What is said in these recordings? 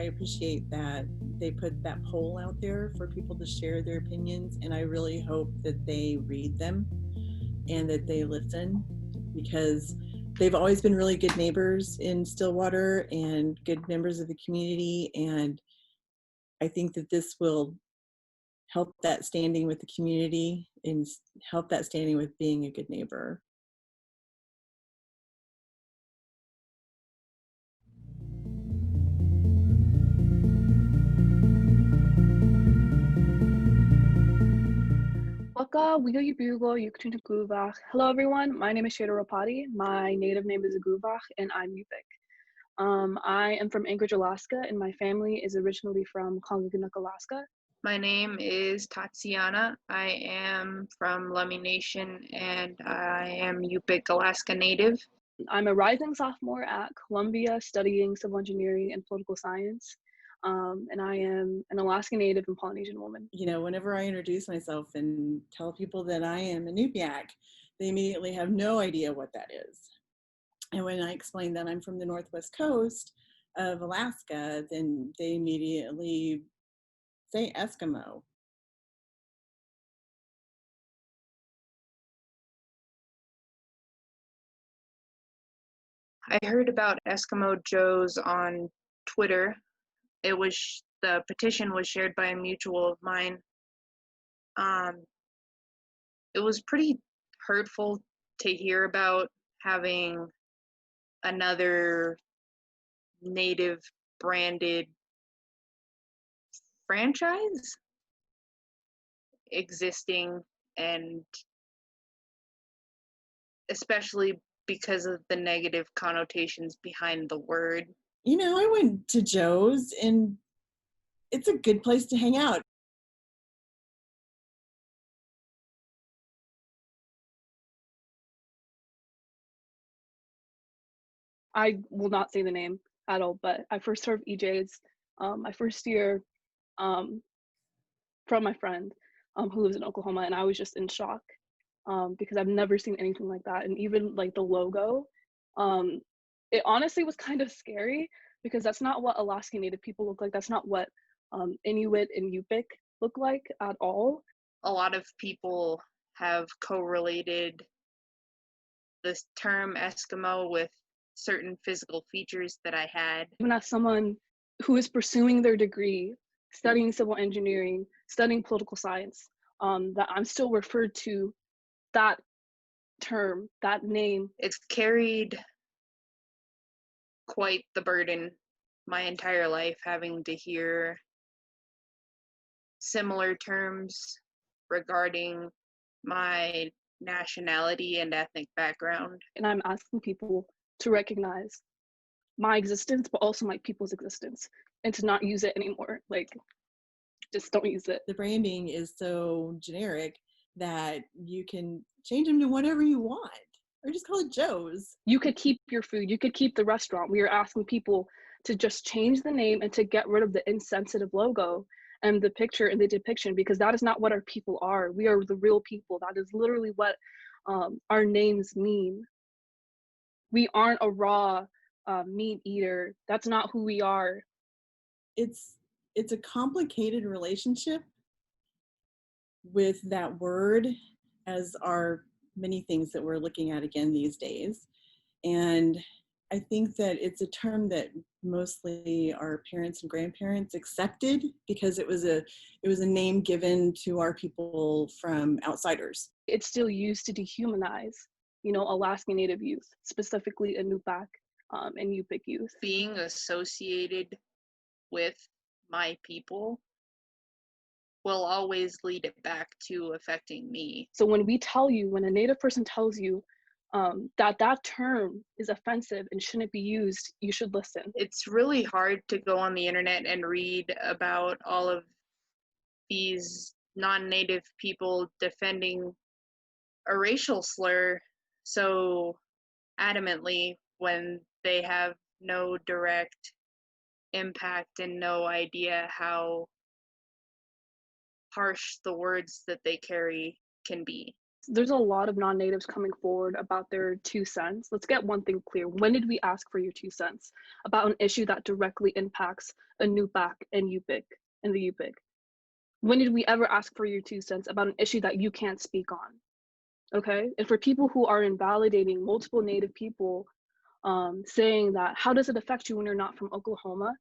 I appreciate that they put that poll out there for people to share their opinions, and I really hope that they read them and that they listen, because they've always been really good neighbors in Stillwater and good members of the community, and I think that this will help that standing with the community and help that standing with being a good neighbor. Hello everyone, my name is Shada Rapati. My native name is Aguvach and I'm Yup'ik. I am from Anchorage, Alaska, and my family is originally from Kalgoorlie, Alaska. My name is Tatiana. I am from Lummi Nation and I am Yup'ik Alaska Native. I'm a rising sophomore at Columbia studying civil engineering and political science. And I am an Alaska Native and Polynesian woman. You know, whenever I introduce myself and tell people that I am a Yup'ik, they immediately have no idea what that is. And when I explain that I'm from the northwest coast of Alaska, then they immediately say Eskimo. I heard about Eskimo Joes on Twitter. The petition was shared by a mutual of mine. It was pretty hurtful to hear about having another Native branded franchise existing, and especially because of the negative connotations behind the word. You know, I went to Joe's and it's a good place to hang out. I will not say the name at all, but I first heard of EJ's my first year from my friend who lives in Oklahoma, and I was just in shock because I've never seen anything like that. And even like the logo, it honestly was kind of scary because that's not what Alaska Native people look like. That's not what Inuit and Yup'ik look like at all. A lot of people have correlated this term Eskimo with certain physical features that I had. Even as someone who is pursuing their degree, studying civil engineering, studying political science, that I'm still referred to that term, that name. It's carried quite the burden my entire life, having to hear similar terms regarding my nationality and ethnic background. And I'm asking people to recognize my existence, but also my people's existence, and to not use it anymore. Like, just don't use it. The branding is so generic that you can change them to whatever you want, or just call it Joe's. You could keep your food, you could keep the restaurant. We are asking people to just change the name and to get rid of the insensitive logo and the picture and the depiction, because that is not what our people are. We are the real people. That is literally what our names mean. We aren't a raw meat eater. That's not who we are. It's a complicated relationship with that word, as are many things that we're looking at again these days. And I think that it's a term that mostly our parents and grandparents accepted because it was a name given to our people from outsiders. It's still used to dehumanize, you know, Alaska Native youth, specifically Inupiaq and Yup'ik youth. Being associated with my people will always lead it back to affecting me. So when a Native person tells you that term is offensive and shouldn't be used, you should listen. It's really hard to go on the internet and read about all of these non-Native people defending a racial slur so adamantly when they have no direct impact and no idea how harsh the words that they carry can be. there's a lot of non-natives coming forward about their 2 cents. Let's get one thing clear. When did we ask for your 2 cents about an issue that directly impacts Inuit and Yup'ik and the Yup'ik? When did we ever ask for your 2 cents about an issue that you can't speak on? Okay, and for people who are invalidating multiple Native people, saying that, how does it affect you when you're not from Oklahoma?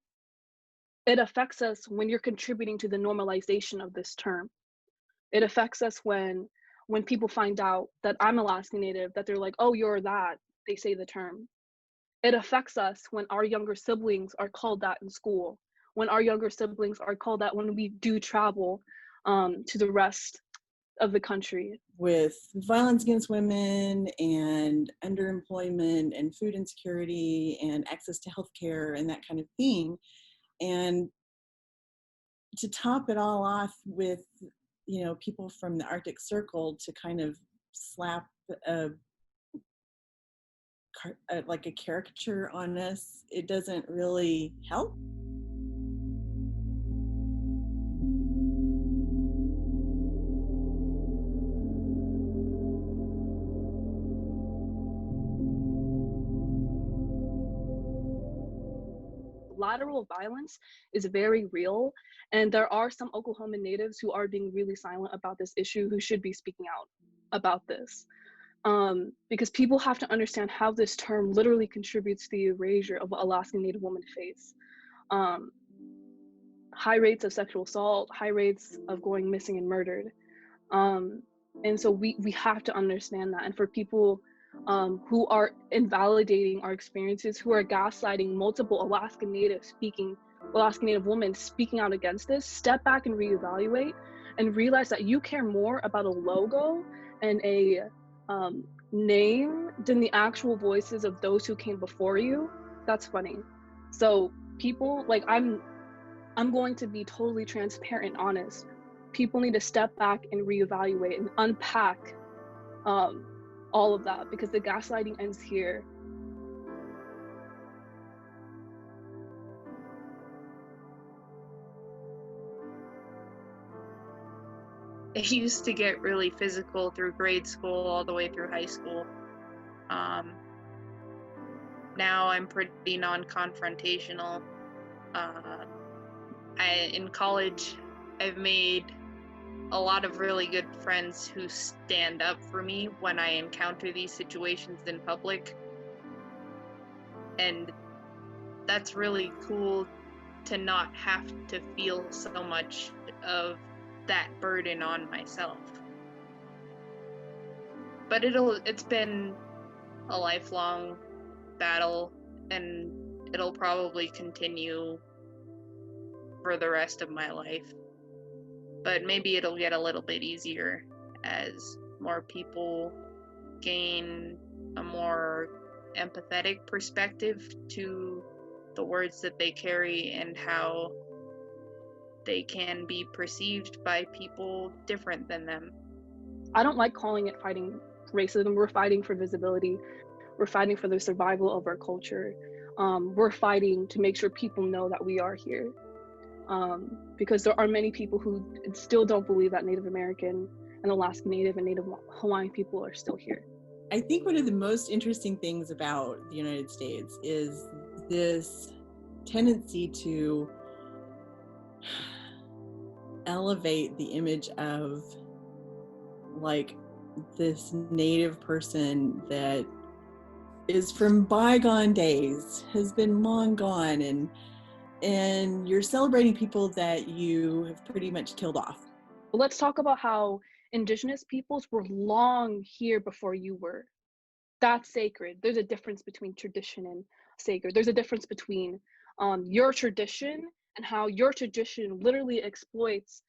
It affects us when you're contributing to the normalization of this term. It affects us when people find out that I'm Alaskan Native, that they're like, oh, you're that, they say the term. It affects us when our younger siblings are called that in school, when our younger siblings are called that when we do travel to the rest of the country. With violence against women and underemployment and food insecurity and access to healthcare and that kind of thing. And to top it all off with, you know, people from the Arctic Circle to kind of slap like a caricature on us, it doesn't really help. Lateral violence is very real, and there are some Oklahoman natives who are being really silent about this issue, who should be speaking out about this. Because people have to understand how this term literally contributes to the erasure of what Alaskan Native women face. High rates of sexual assault, high rates of going missing and murdered. And so we have to understand that. And for people who are invalidating our experiences, who are gaslighting multiple Alaskan Native women speaking out against this, step back and reevaluate and realize that you care more about a logo and a name than the actual voices of those who came before you. That's funny. So people, like, I'm going to be totally transparent and honest. People need to step back and reevaluate and unpack all of that, because the gaslighting ends here. It used to get really physical through grade school all the way through high school. Now I'm pretty non-confrontational. In college, I've made a lot of really good friends who stand up for me when I encounter these situations in public. And that's really cool to not have to feel so much of that burden on myself. But it's been a lifelong battle, and it'll probably continue for the rest of my life. But maybe it'll get a little bit easier as more people gain a more empathetic perspective to the words that they carry and how they can be perceived by people different than them. I don't like calling it fighting racism. We're fighting for visibility. We're fighting for the survival of our culture. We're fighting to make sure people know that we are here. Because there are many people who still don't believe that Native American and Alaska Native and Native Hawaiian people are still here. I think one of the most interesting things about the United States is this tendency to elevate the image of like this Native person that is from bygone days, has been long gone, and you're celebrating people that you have pretty much killed off. Let's talk about how Indigenous peoples were long here before you were. That's sacred. There's a difference between tradition and sacred. There's a difference between your tradition and how your tradition literally exploits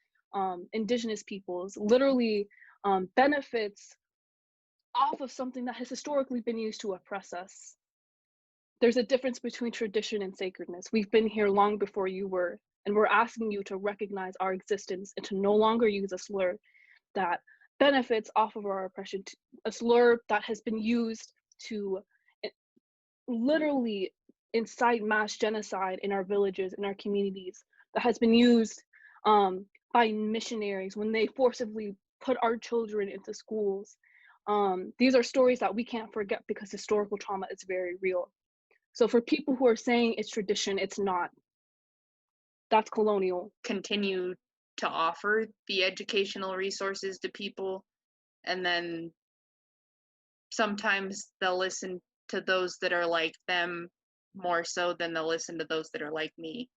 Indigenous peoples, literally benefits off of something that has historically been used to oppress us. There's a difference between tradition and sacredness. We've been here long before you were, and we're asking you to recognize our existence and to no longer use a slur that benefits off of our oppression, a slur that has been used to literally incite mass genocide in our villages, in our communities, that has been used by missionaries when they forcibly put our children into schools. These are stories that we can't forget because historical trauma is very real. So for people who are saying it's tradition, it's not. That's colonial. Continue to offer the educational resources to people, and then sometimes they'll listen to those that are like them more so than they'll listen to those that are like me.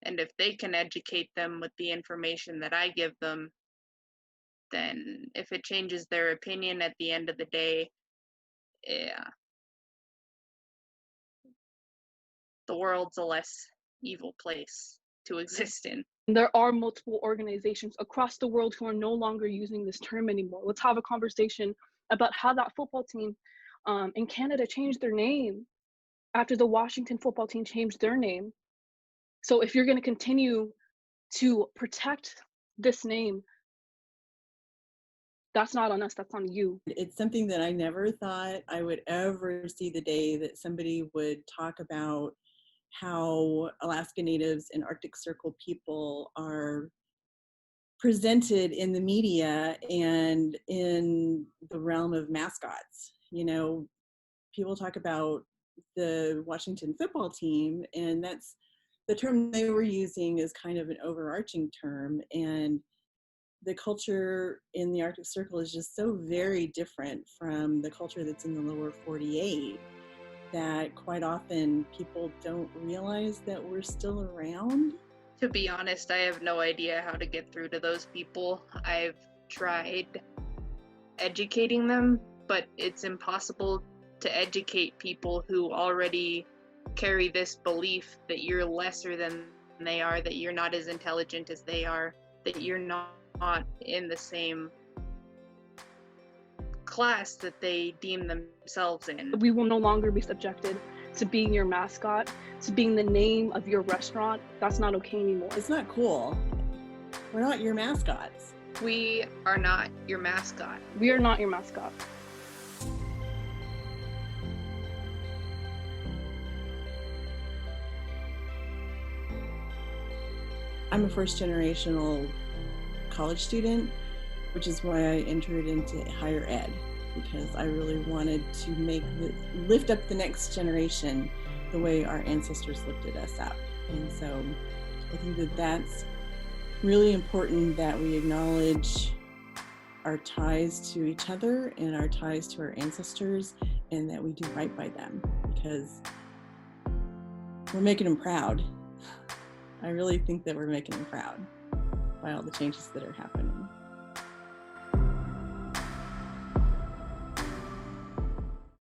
And if they can educate them with the information that I give them, then if it changes their opinion at the end of the day, yeah, the world's a less evil place to exist in. There are multiple organizations across the world who are no longer using this term anymore. Let's have a conversation about how that football team in Canada changed their name after the Washington football team changed their name. So if you're going to continue to protect this name, that's not on us, that's on you. It's something that I never thought I would ever see the day that somebody would talk about how Alaska Natives and Arctic Circle people are presented in the media and in the realm of mascots. You know, people talk about the Washington football team, and that's the term they were using is kind of an overarching term. And the culture in the Arctic Circle is just so very different from the culture that's in the lower 48 that quite often people don't realize that we're still around. To be honest, I have no idea how to get through to those people. I've tried educating them, but it's impossible to educate people who already carry this belief that you're lesser than they are, that you're not as intelligent as they are, that you're not in the same class that they deem themselves in. We will no longer be subjected to being your mascot, to being the name of your restaurant. That's not okay anymore. It's not cool. We're not your mascots. We are not your mascot. We are not your mascot. I'm a first generational college student, which is why I entered into higher ed, because I really wanted to lift up the next generation the way our ancestors lifted us up. And so I think that that's really important, that we acknowledge our ties to each other and our ties to our ancestors, and that we do right by them, because we're making them proud. I really think that we're making them proud by all the changes that are happening.